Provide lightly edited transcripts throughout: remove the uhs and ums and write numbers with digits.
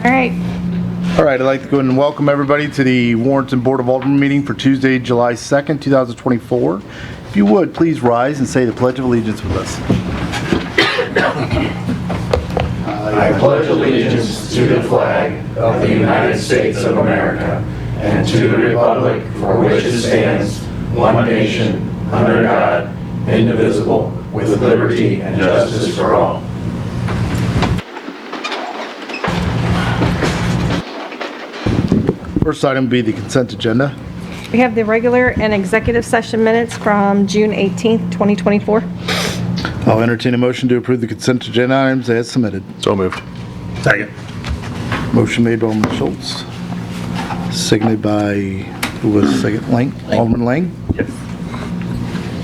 All right. All right, I'd like to go and welcome everybody to the Warrenton Board of Alderman meeting for Tuesday, July 2nd, 2024. If you would, please rise and say the Pledge of Allegiance with us. I pledge allegiance to the flag of the United States of America and to the republic for which it stands, one nation, under God, indivisible, with liberty and justice for all. First item will be the consent agenda. We have the regular and executive session minutes from June 18th, 2024. I'll entertain a motion to approve the consent agenda items as submitted. So moved. Second. Motion made by Alderman Schultz, seconded by, who was second? Lang? Alderman Lang? Yes.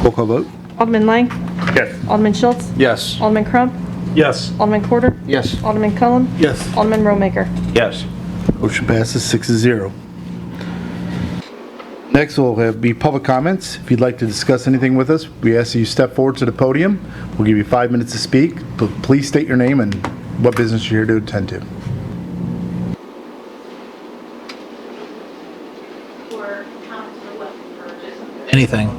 Roll call vote. Alderman Lang. Yes. Alderman Schultz. Yes. Alderman Crump. Yes. Alderman Porter. Yes. Alderman Cullum. Yes. Alderman Romaker. Yes. Motion passes 6-0. Next, we'll be public comments. If you'd like to discuss anything with us, we ask that you step forward to the podium. We'll give you 5 minutes to speak, but please state your name and what business you're here to attend to. Anything.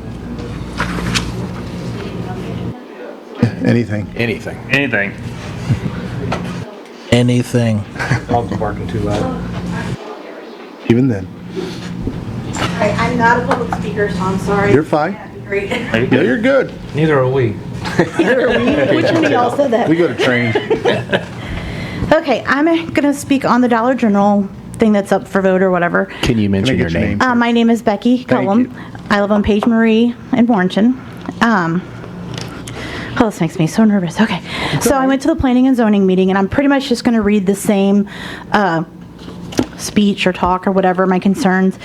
Anything. Anything. Anything. Anything. Dogs are barking too loud. Even then. Right, I'm not a public speaker, so I'm sorry. You're fine. Great. Yeah, you're good. Neither are we. Which one of y'all said that? We go to train. Okay, I'm going to speak on the Dollar General thing that's up for vote or whatever. Can you mention Can I your get your name? name? My name is Becky Cullum. I live on Page Marie in Warrenton. Oh, this makes me so nervous. Okay, so I went to the Planning and Zoning meeting, and I'm pretty much just going to read the same speech or talk or whatever, my concerns.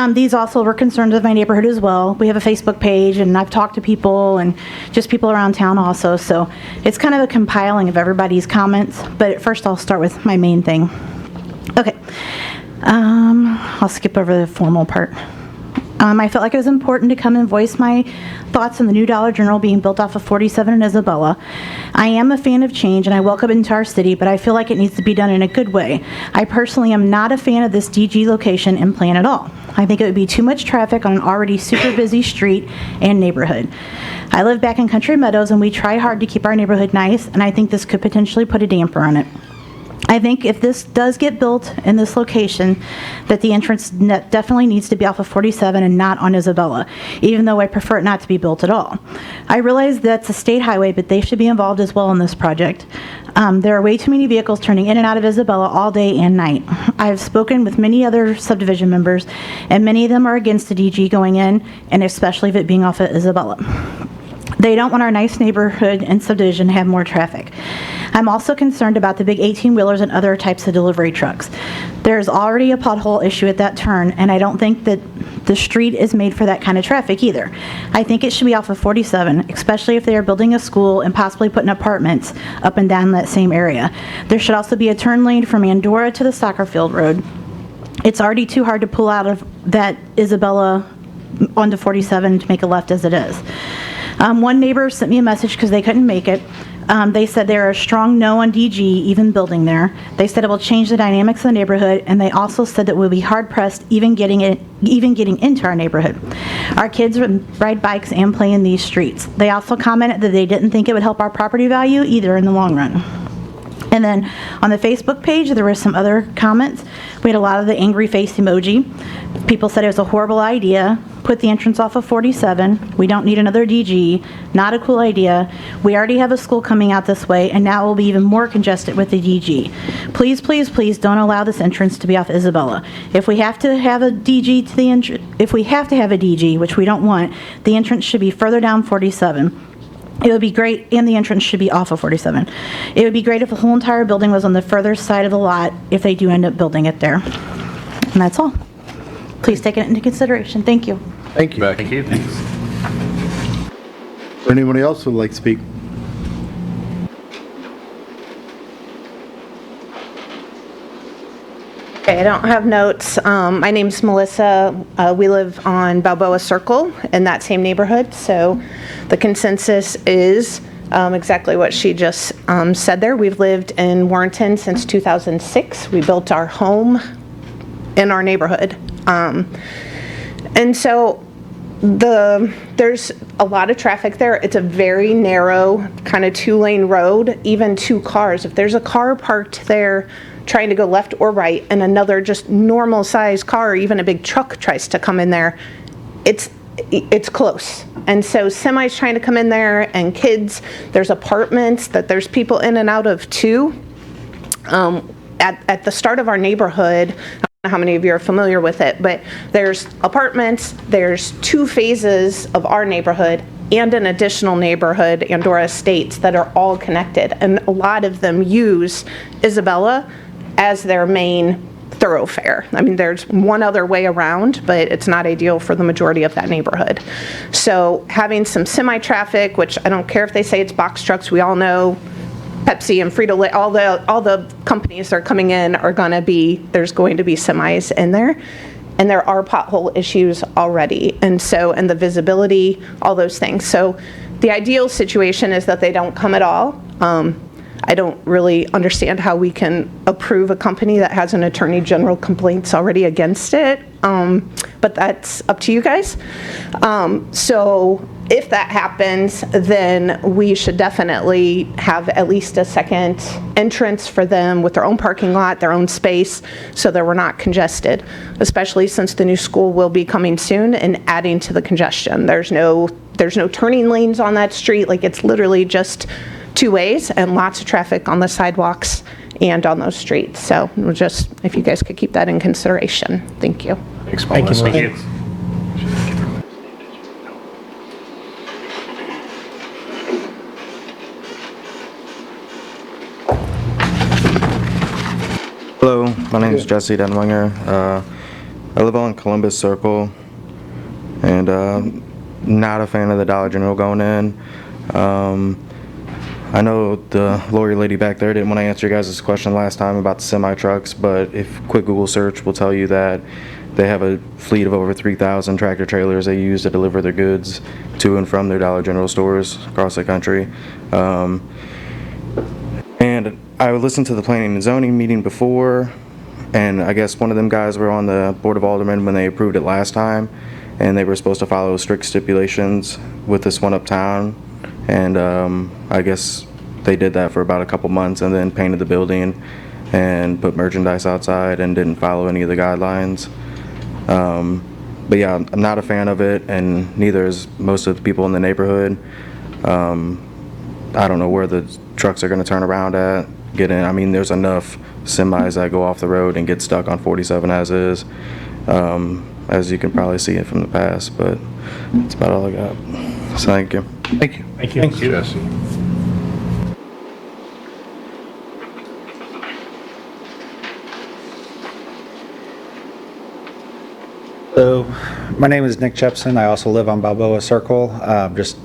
These also were concerns of my neighborhood as well. We have a Facebook page, and I've talked to people and just people around town also, so it's kind of a compiling of everybody's comments, but first I'll start with my main thing. Okay, I'll skip over the formal part. I felt like it was important to come and voice my thoughts on the new Dollar General being built off of 47 and Isabella. I am a fan of change and I welcome it into our city, but I feel like it needs to be done in a good way. I personally am not a fan of this DG location and plan at all. I think it would be too much traffic on an already super busy street and neighborhood. I live back in Country Meadows and we try hard to keep our neighborhood nice, and I think this could potentially put a damper on it. I think if this does get built in this location, that the entrance definitely needs to be off of 47 and not on Isabella, even though I prefer it not to be built at all. I realize that's a state highway, but they should be involved as well in this project. There are way too many vehicles turning in and out of Isabella all day and night. I've spoken with many other subdivision members, and many of them are against the DG going in, and especially if it being off of Isabella. They don't want our nice neighborhood and subdivision to have more traffic. I'm also concerned about the big 18-wheelers and other types of delivery trucks. There's already a pothole issue at that turn, and I don't think that the street is made for that kind of traffic either. I think it should be off of 47, especially if they are building a school and possibly putting apartments up and down that same area. There should also be a turn lane from Andorra to the soccer field road. It's already too hard to pull out of that Isabella onto 47 to make a left as it is. One neighbor sent me a message because they couldn't make it. They said they're a strong no on DG, even building there. They said it will change the dynamics of the neighborhood, and they also said that we'll be hard-pressed even getting into our neighborhood. Our kids ride bikes and play in these streets. They also commented that they didn't think it would help our property value either in the long run. And then on the Facebook page, there were some other comments. We had a lot of the angry face emoji. People said it was a horrible idea. Put the entrance off of 47. We don't need another DG. Not a cool idea. We already have a school coming out this way, and now it will be even more congested with the DG. Please, please, please don't allow this entrance to be off Isabella. If we have to have a DG to the DG, which we don't want, the entrance should be further down 47. It would be great, and the entrance should be off of 47. It would be great if the whole entire building was on the further side of the lot if they do end up building it there. And that's all. Please take it into consideration. Thank you. Thank you. Thank you. Thanks. Is there anybody else who would like to speak? Okay, I don't have notes. My name's Melissa. We live on Balboa Circle in that same neighborhood, so the consensus is exactly what she just said there. We've lived in Warrenton since 2006. We built our home in our neighborhood. And so there's a lot of traffic there. It's a very narrow, kind of 2-lane road, even 2 cars. If there's a car parked there trying to go left or right, and another just normal sized car, or even a big truck tries to come in there, it's close. And so semis trying to come in there, and kids, there's apartments that there's people in and out of too. At the start of our neighborhood, I don't know how many of you are familiar with it, but there's apartments, there's 2 phases of our neighborhood and an additional neighborhood, Andorra Estates, that are all connected. And a lot of them use Isabella as their main thoroughfare. I mean, there's one other way around, but it's not ideal for the majority of that neighborhood. So having some semi-traffic, which I don't care if they say it's box trucks, we all know Pepsi and Frito-Lay, all the companies that are coming in there's going to be semis in there. And there are pothole issues already. And the visibility, all those things. So the ideal situation is that they don't come at all. I don't really understand how we can approve a company that has an attorney general complaints already against it, but that's up to you guys. So if that happens, then we should definitely have at least a second entrance for them with their own parking lot, their own space, so that we're not congested, especially since the new school will be coming soon and adding to the congestion. There's no turning lanes on that street. Like, it's literally just 2 ways and lots of traffic on the sidewalks and on those streets. So if you guys could keep that in consideration. Thank you. Thanks, Melissa. Thank you. Hello, my name is Jesse Denwinger. I live on Columbus Circle, and not a fan of the Dollar General going in. I know the lawyer lady back there didn't want to answer you guys' question last time about the semi-trucks, but if quick Google search will tell you that they have a fleet of over 3,000 tractor trailers they use to deliver their goods to and from their Dollar General stores across the country. And I listened to the planning and zoning meeting before, and I guess one of them guys were on the Board of Aldermen when they approved it last time, and they were supposed to follow strict stipulations with this one uptown. And I guess they did that for about a couple months and then painted the building and put merchandise outside and didn't follow any of the guidelines. But yeah, I'm not a fan of it, and neither is most of the people in the neighborhood. I don't know where the trucks are going to turn around at, get in. I mean, there's enough semis that go off the road and get stuck on 47 as is, as you can probably see it from the past, but that's about all I got. So thank you. Thank you. Thank you. Thank you, Jesse. Hello, my name is Nick Jepson. I also live on Balboa Circle. Just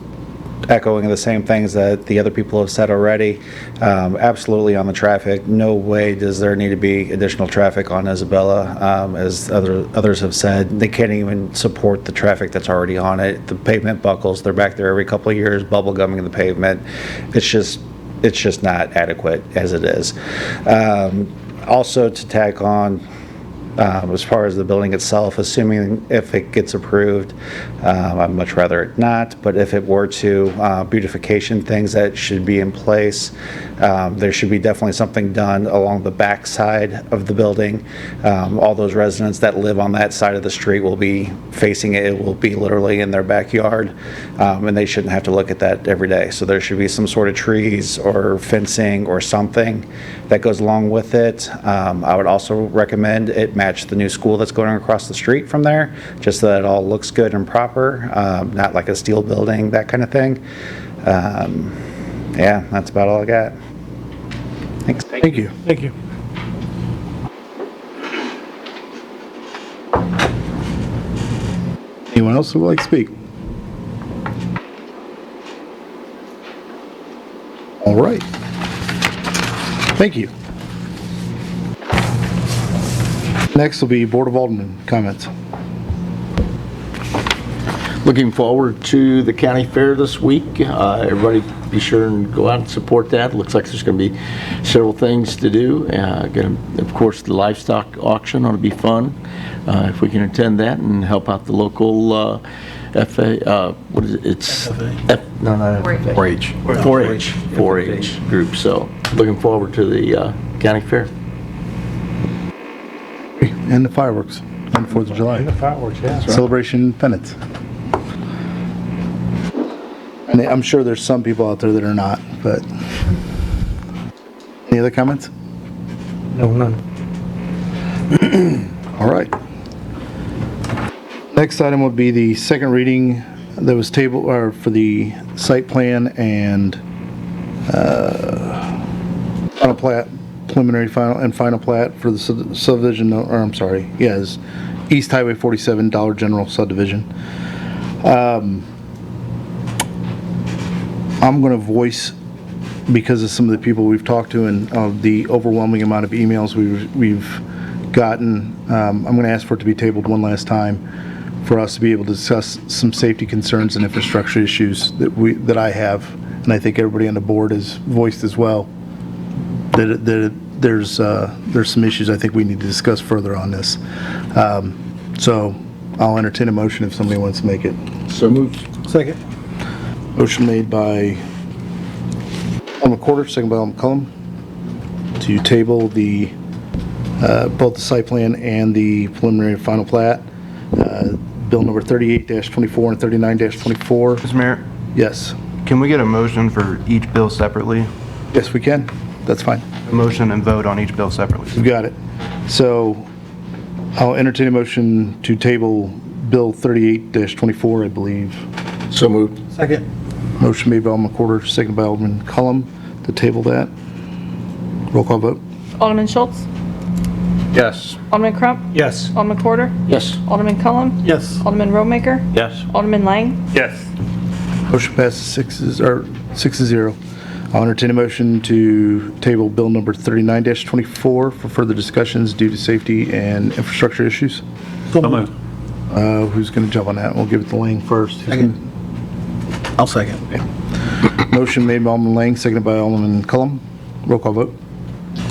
echoing the same things that the other people have said already. Absolutely on the traffic. No way does there need to be additional traffic on Isabella. As others have said, they can't even support the traffic that's already on it. The pavement buckles. They're back there every couple of years, bubble gumming the pavement. It's just not adequate as it is. Also, to tack on, as far as the building itself, assuming if it gets approved, I'd much rather it not, but if it were to, beautification things that should be in place, there should be definitely something done along the back side of the building. All those residents that live on that side of the street will be facing it. It will be literally in their backyard, and they shouldn't have to look at that every day. So there should be some sort of trees or fencing or something that goes along with it. I would also recommend it match the new school that's going across the street from there, just so that it all looks good and proper, not like a steel building, that kind of thing. Yeah, that's about all I got. Thanks. Thank you. Thank you. Anyone else who would like to speak? All right. Thank you. Next will be Board of Aldermen comments. Looking forward to the county fair this week. Everybody be sure and go out and support that. Looks like there's going to be several things to do. Of course, the livestock auction ought to be fun if we can attend that and help out the local FA. What is it? It's no, not FA. 4-H. 4-H group. So looking forward to the county fair. And the fireworks on 4th of July. Fireworks, yeah. Celebration pennants. And I'm sure there's some people out there that are not, but. Any other comments? No, none. All right. Next item would be the second reading that was tabled, or for the site plan and final plat, preliminary final plat for the subdivision, or I'm sorry, yes, East Highway 47 Dollar General subdivision. I'm going to voice, because of some of the people we've talked to and of the overwhelming amount of emails we've gotten, I'm going to ask for it to be tabled one last time for us to be able to discuss some safety concerns and infrastructure issues that I have, and I think everybody on the board has voiced as well, that there's some issues I think we need to discuss further on this. So I'll entertain a motion if somebody wants to make it. So moved. Second. Motion made by Alderman Quarter, second by Alderman Cullum, to table the both the site plan and the preliminary final plat, bill number 38-24 and 39-24. Mr. Mayor, Yes. can we get a motion for each bill separately? Yes, we can. That's fine. A motion and vote on each bill separately. You got it. So I'll entertain a motion to table bill 38-24, I believe. So moved. Second. Motion made by Alderman Quarter, second by Alderman Cullum to table that. Roll call vote. Alderman Schultz? Yes. Alderman Crump? Yes. Alderman Quarter? Yes. Alderman Cullum? Yes. Alderman Roemaker? Yes. Alderman Lang? Yes. Motion passes 6-0. I'll entertain a motion to table bill number 39-24 for further discussions due to safety and infrastructure issues. So moved. Who's going to jump on that? We'll give it to Lang first. I'll second. Motion made by Alderman Lang, seconded by Alderman Cullum. Roll call vote.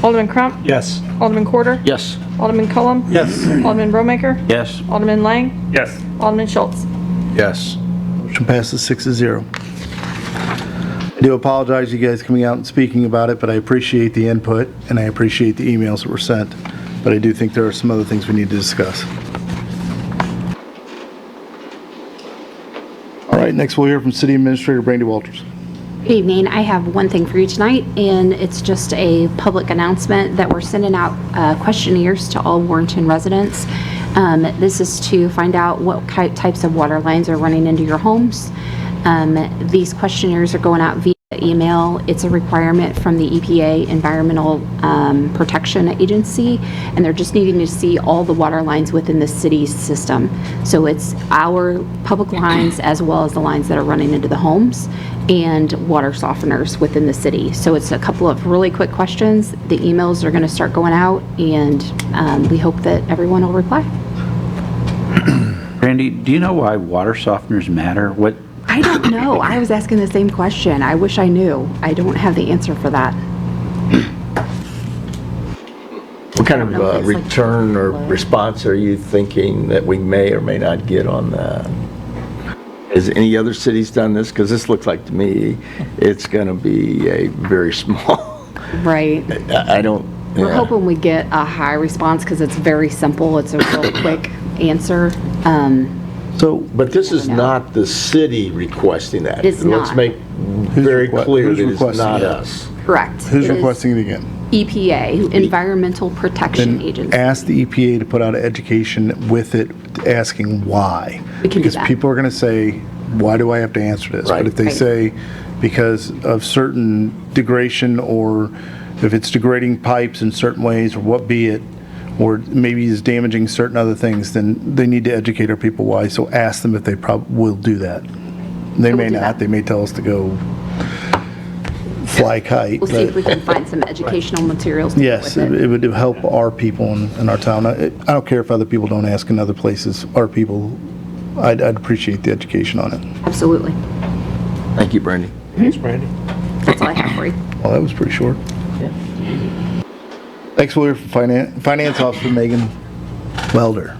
Alderman Crump? Yes. Alderman Quarter? Yes. Alderman Cullum? Yes. Alderman Roemaker? Yes. Alderman Lang? Yes. Alderman Schultz? Yes. Motion passes 6-0. I do apologize you guys coming out and speaking about it, but I appreciate the input and I appreciate the emails that were sent. But I do think there are some other things we need to discuss. All right, next we'll hear from City Administrator Brandy Walters. Good evening. I have one thing for you tonight, and it's just a public announcement that we're sending out questionnaires to all Warrenton residents. This is to find out what types of water lines are running into your homes. These questionnaires are going out via email. It's a requirement from the EPA Environmental Protection Agency, and they're just needing to see all the water lines within the city's system. So it's our public lines as well as the lines that are running into the homes and water softeners within the city. So it's a couple of really quick questions. The emails are going to start going out, and we hope that everyone will reply. Randy, do you know why water softeners matter? What? I don't know. I was asking the same question. I wish I knew. I don't have the answer for that. What kind I don't know if of it's like return or blood. response are you thinking that we may or may not get on that? Has any other cities done this? Because this looks like to me it's going to be a very small. Right. I don't. We're yeah. hoping we get a high response because it's very simple. It's a real quick answer. But this is I don't know. not the city requesting that. It is Let's not. make very clear who's that it's requesting not it? us. Correct. Who's It is requesting it again? EPA, Environmental Protection Then Agency. ask the EPA to put out an education with it, asking why. We can do Because that. people are going to say, why do I have to answer this? Right. But if they Right. say, because of certain degradation, or if it's degrading pipes in certain ways, or what be it, or maybe is damaging certain other things, then they need to educate our people why. So ask them if they will do that. They So may we'll do not. that. They may tell us to go fly kite. We'll see if but- we can find some educational materials to go Yes, with it it. would help our people in our town. I don't care if other people don't ask in other places. Our people, I'd appreciate the education on it. Absolutely. Thank you, Brandy. Thanks, Brandy. I have for you. Well, that was pretty short. Next, we'll hear from Finance Officer Megan Welder.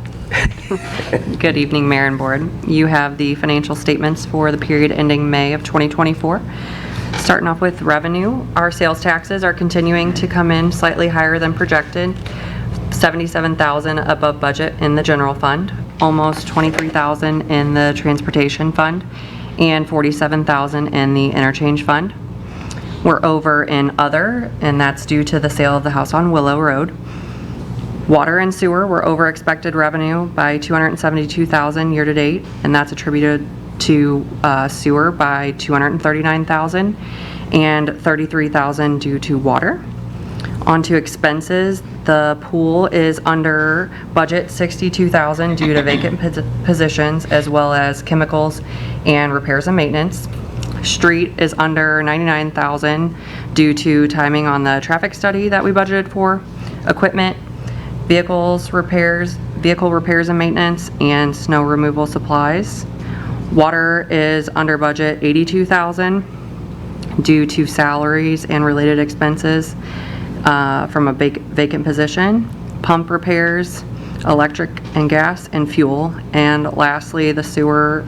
Good evening, Mayor and Board. You have the financial statements for the period ending May of 2024. Starting off with revenue, our sales taxes are continuing to come in slightly higher than projected, $77,000 above budget in the general fund, almost $23,000 in the transportation fund, and $47,000 in the interchange fund. We're over in other, and that's due to the sale of the house on Willow Road. Water and sewer were over expected revenue by $272,000 year to date, and that's attributed to sewer by $239,000 and $33,000 due to water. On to expenses, the pool is under budget $62,000 due to vacant positions as well as chemicals and repairs and maintenance. Street is under $99,000 due to timing on the traffic study that we budgeted for. Equipment, vehicle repairs and maintenance, and snow removal supplies. Water is under budget $82,000 due to salaries and related expenses from a vacant position. Pump repairs, electric and gas, and fuel. And lastly, the sewer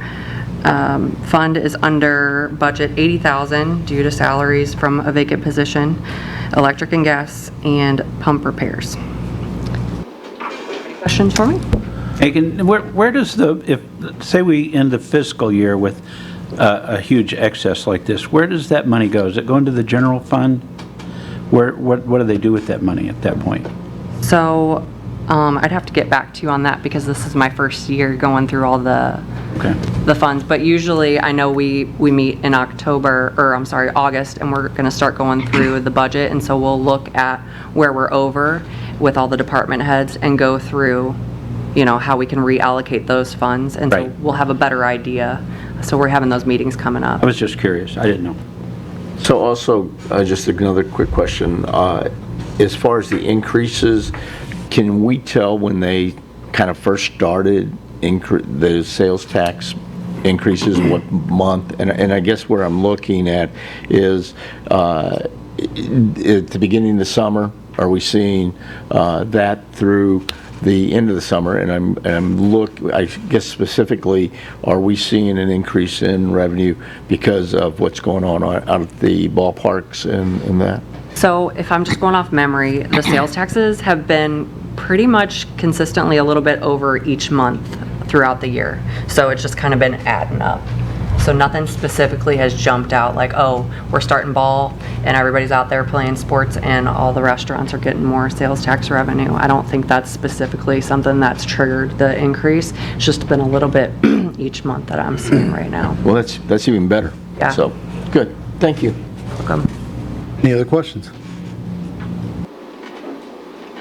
fund is under budget $80,000 due to salaries from a vacant position, electric and gas, and pump repairs. Questions for me? Megan, where does say we end the fiscal year with a huge excess like this, where does that money go? Does it go into the general fund? What do they do with that money at that point? So I'd have to get back to you on that because this is my first year going through all the funds. But usually I know we meet in August, and we're going to start going through the budget. And so we'll look at where we're over with all the department heads and go through, how we can reallocate those funds. And so we'll have a better idea. So we're having those meetings coming up. I was just curious. I didn't know. So also, just another quick question. As far as the increases, can we tell when they kind of first started the sales tax increases, what month? And I guess where I'm looking at is at the beginning of the summer, are we seeing that through the end of the summer? And I guess specifically, are we seeing an increase in revenue because of what's going on out at the ballparks and that? So if I'm just going off memory, the sales taxes have been pretty much consistently a little bit over each month throughout the year. So it's just kind of been adding up. So nothing specifically has jumped out like, oh, we're starting ball and everybody's out there playing sports and all the restaurants are getting more sales tax revenue. I don't think that's specifically something that's triggered the increase. It's just been a little bit each month that I'm seeing right now. Well, that's even better. Yeah. So, good. Thank you. Welcome. Any other questions?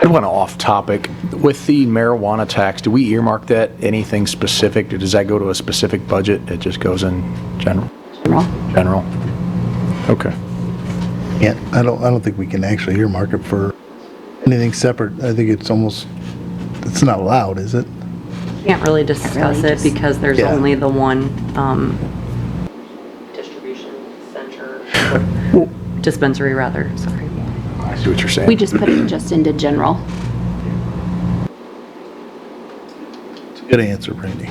I went off topic. With the marijuana tax, do we earmark that anything specific? Does that go to a specific budget? It just goes in general? General. Okay. Yeah, I don't think we can actually earmark it for anything separate. I think it's not allowed, is it? Can't really discuss it because there's only the one dispensary rather, sorry. I see what you're saying. We just put it just into general. It's a good answer, Brandy.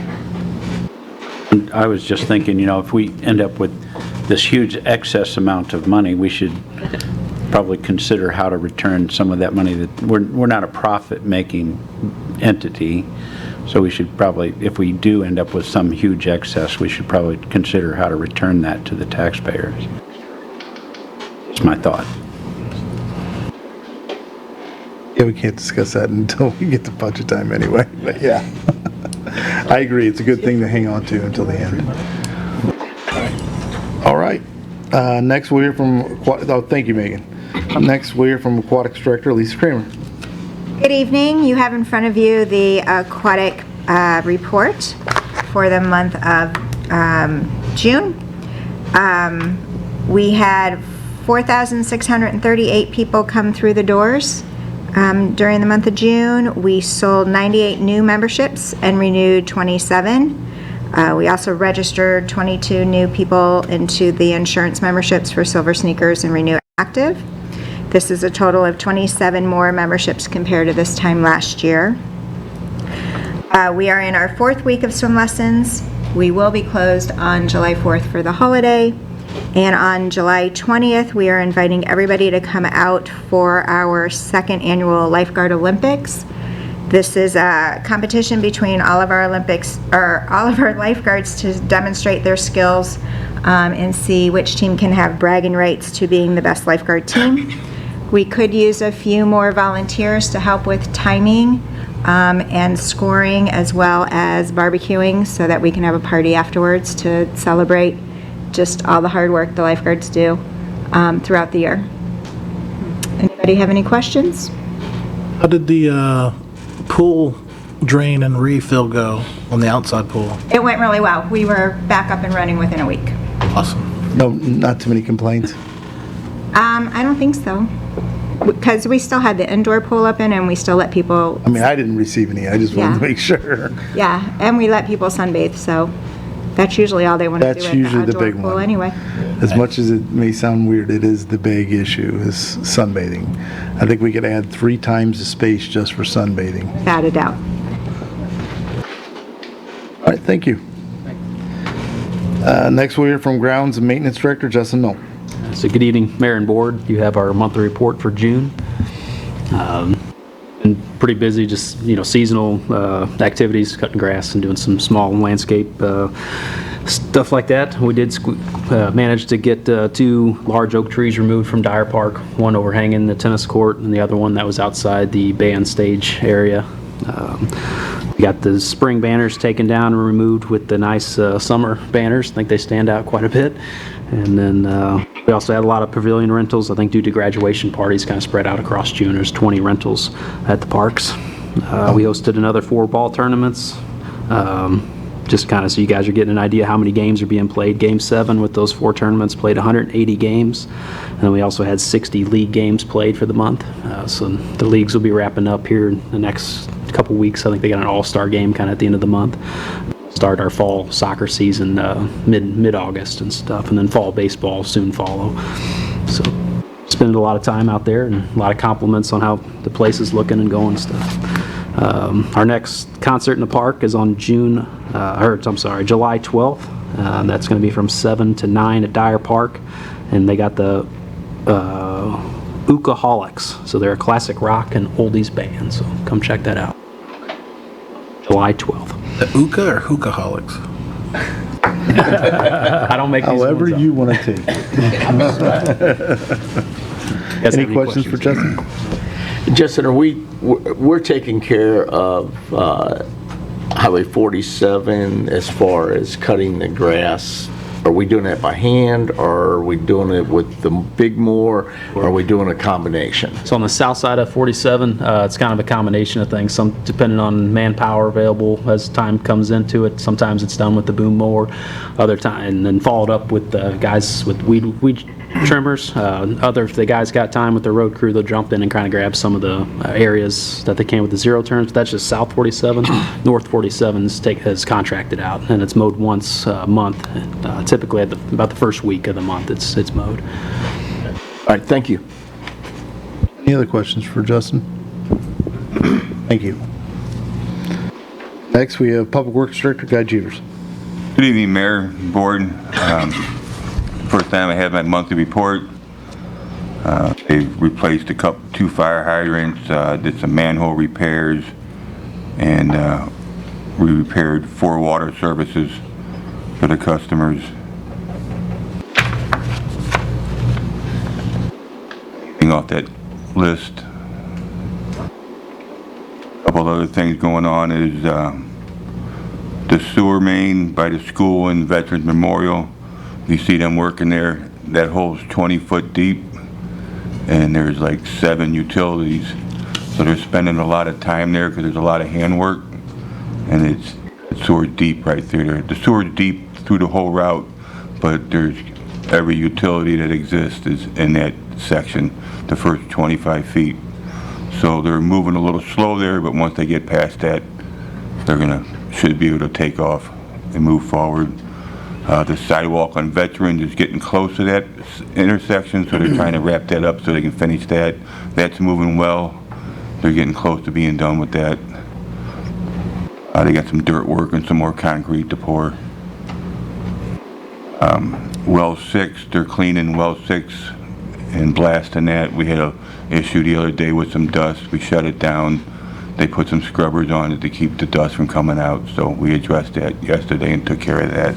I was just thinking, if we end up with this huge excess amount of money, we should probably consider how to return some of that money. That we're not a profit-making entity, so we should probably, if we do end up with some huge excess, we should probably consider how to return that to the taxpayers. That's my thought. Yeah, we can't discuss that until we get to budget time anyway, but yeah. I agree, it's a good thing to hang on to until the end. All right, next we'll hear from, thank you, Megan. Next we'll hear from Aquatics Director Lisa Kramer. Good evening, you have in front of you the aquatic report for the month of June. We had 4,638 people come through the doors. During the month of June, we sold 98 new memberships and renewed 27. We also registered 22 new people into the insurance memberships for Silver Sneakers and Renew Active. This is a total of 27 more memberships compared to this time last year. We are in our 4th week of swim lessons. We will be closed on July 4th for the holiday. And on July 20th, we are inviting everybody to come out for our 2nd annual Lifeguard Olympics. This is a competition between all of our lifeguards to demonstrate their skills and see which team can have bragging rights to being the best lifeguard team. We could use a few more volunteers to help with timing and scoring, as well as barbecuing, so that we can have a party afterwards to celebrate just all the hard work the lifeguards do throughout the year. Anybody have any questions? How did the pool drain and refill go on the outside pool? It went really well. We were back up and running within a week. Awesome. No, not too many complaints. I don't think so, because we still had the indoor pool open and we still let people, I mean, I didn't receive any. I just wanted to Yeah. make sure. yeah, and we let people sunbathe, so that's usually all they want to do That's at the usually the outdoor big pool one. anyway. As much as it may sound weird, it is the big issue, is sunbathing. I think we could add 3 times the space just for sunbathing. Without a doubt. All right, thank you. Next, we'll hear from Grounds and Maintenance Director, Justin Knoll. So good evening, Mayor and Board. You have our monthly report for June. Been pretty busy, just, seasonal activities, cutting grass and doing some small landscape stuff like that. We did manage to get 2 large oak trees removed from Dyer Park, one overhanging the tennis court and the other one that was outside the band stage area. We got the spring banners taken down and removed with the nice summer banners. I think they stand out quite a bit. And then we also had a lot of pavilion rentals. I think due to graduation parties kind of spread out across June. There's 20 rentals at the parks. We hosted another 4 ball tournaments. Just kind of so you guys are getting an idea how many games are being played. Game 7 with those 4 tournaments played 180 games. And then we also had 60 league games played for the month. So the leagues will be wrapping up here in the next couple weeks. I think they got an all-star game kind of at the end of the month. Start our fall soccer season mid-August and stuff, and then fall baseball soon follow. So spending a lot of time out there and a lot of compliments on how the place is looking and going and stuff. Our next concert in the park is on July 12th. That's going to be from 7 to 9 at Dyer Park, and they got the Ukaholics. So they're a classic rock and oldies band, so come check that out. July 12th. The Uka or Hookaholics? I don't make these However ones up. you want to take it. Any questions for Justin? Justin, we're taking care of Highway 47 as far as cutting the grass. Are we doing that by hand, or are we doing it with the big mower, or are we doing a combination? So on the south side of 47, it's kind of a combination of things, some depending on manpower available as time comes into it. Sometimes it's done with the boom mower, other time, and then followed up with guys with weed trimmers. If the guys got time with the road crew, they'll jump in and kind of grab some of the areas that they can with the zero turns. But that's just South 47. North 47 is contracted out, and it's mowed once a month. Typically at about the first week of the month, it's mowed. All right, thank you. Any other questions for Justin? Thank you. Next, we have Public Works Director Guy Jeters. Good evening, Mayor, Board. First time I had my monthly report. They've replaced 2 fire hydrants, did some manhole repairs, and we repaired 4 water services for the customers. Anything off that list? A couple other things going on is the sewer main by the school and Veterans Memorial. You see them working there. That hole's 20 foot deep, and there's like 7 utilities. So they're spending a lot of time there because there's a lot of handwork, and the sewer's deep right through there. The sewer's deep through the whole route, but there's every utility that exists is in that section, the first 25 feet. So they're moving a little slow there, but once they get past that, should be able to take off and move forward. The sidewalk on Veterans is getting close to that intersection, so they're trying to wrap that up so they can finish that. That's moving well. They're getting close to being done with that. They got some dirt work and some more concrete to pour. Well 6, they're cleaning well 6 and blasting that. We had a issue the other day with some dust. We shut it down. They put some scrubbers on it to keep the dust from coming out, so we addressed that yesterday and took care of that.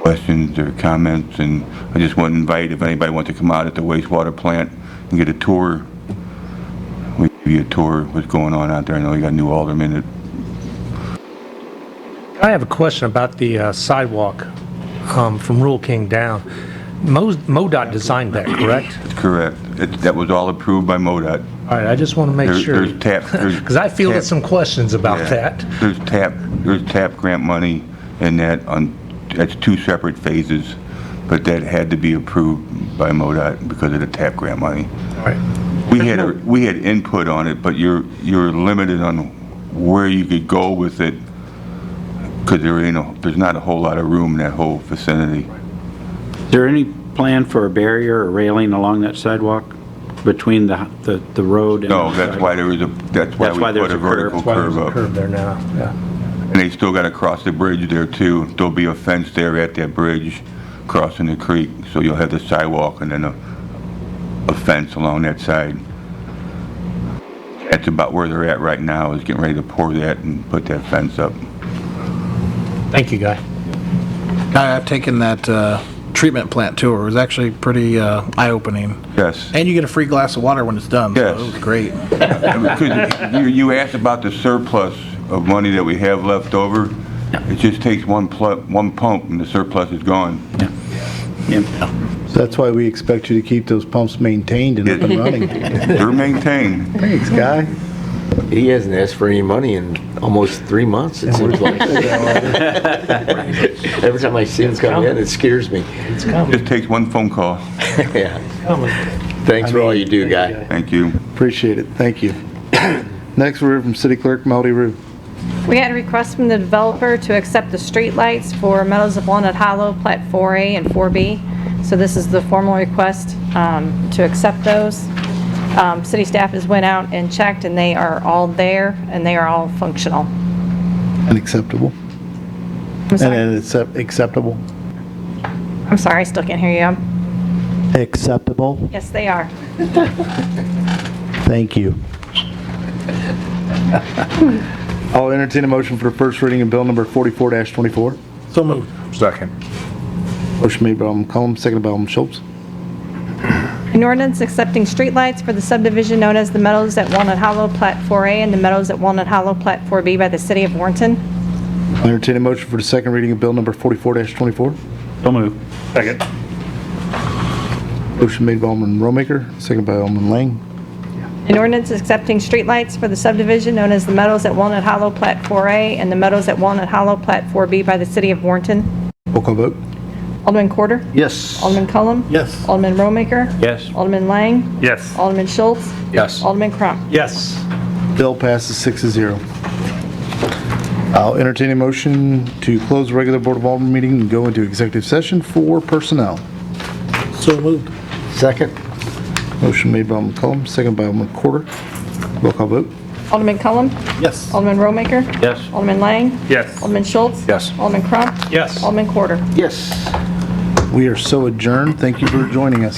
Questions or comments? And I just want to invite, if anybody wants to come out at the wastewater plant and get a tour, we give you a tour of what's going on out there. I know you got a new alderman that I have a question about the sidewalk from Rural King down. MoDOT designed that, correct? That's correct. That was all approved by MoDOT. All right, I just want to make sure. There's TAP. Because I fielded some questions about that. There's TAP grant money in that. That's 2 separate phases, but that had to be approved by MoDOT because of the TAP grant money. All right. We had input on it, but you're limited on where you could go with it because there's not a whole lot of room in that whole vicinity. Is there any plan for a barrier or railing along that sidewalk between the road and No, the that's why there was that's why we put a vertical curve up. Curve there now, yeah. And they still got to cross the bridge there too. There'll be a fence there at that bridge crossing the creek, so you'll have the sidewalk and then a fence along that side. That's about where they're at right now, is getting ready to pour that and put that fence up. Thank you, Guy. I've taken that treatment plant tour. It was actually pretty eye-opening. Yes. And you get a free glass of water when it's done. Yes. So it was great. You asked about the surplus of money that we have left over. It just takes one pump and the surplus is gone. So that's why we expect you to keep those pumps maintained and up and running. They're maintained. Thanks, Guy. He hasn't asked for any money in almost 3 months, it seems like. Every time I see him come in, it scares me. It's coming. Just takes one phone call. Yeah. It's coming. Thanks for all you do, Guy. Thank you. Appreciate it. Thank you. Next, we're from City Clerk Melody Rue. We had a request from the developer to accept the streetlights for Meadows of Walnut Hollow, Plat 4A and 4B. So this is the formal request to accept those. City staff has went out and checked, and they are all there, and they are all functional. And acceptable. I'm sorry. And it's acceptable. I'm sorry, I still can't hear you. Acceptable. Yes, they are. Thank you. I'll entertain a motion for the first reading of bill number 44-24. So moved. Second. Motion made by Alderman Cullum, seconded by Alderman Schultz. An ordinance accepting streetlights for the subdivision known as the Meadows at Walnut Hollow, Plat 4A, and the Meadows at Walnut Hollow, Plat 4B by the City of Warrenton. I'll entertain a motion for the second reading of bill number 44-24. So moved. Second. Motion made by Alderman Romaker, seconded by Alderman Lang. An ordinance accepting streetlights for the subdivision known as the Meadows at Walnut Hollow, Plat 4A, and the Meadows at Walnut Hollow, Plat 4B by the City of Warrenton. Roll call vote. Alderman Corder? Yes. Alderman Cullum? Yes. Alderman Romaker? Yes. Alderman Lang? Yes. Alderman Schultz? Yes. Alderman Crump? Yes. Bill passes 6-0. I'll entertain a motion to close the regular Board of Alderman meeting and go into executive session for personnel. So moved. Second? Motion made by Alderman Cullum, seconded by Alderman Corder. Roll call vote. Alderman Cullum? Yes. Alderman Romaker? Yes. Alderman Lang? Yes. Alderman Schultz? Yes. Alderman Crump? Yes. Alderman Corder? Yes. We are so adjourned. Thank you for joining us.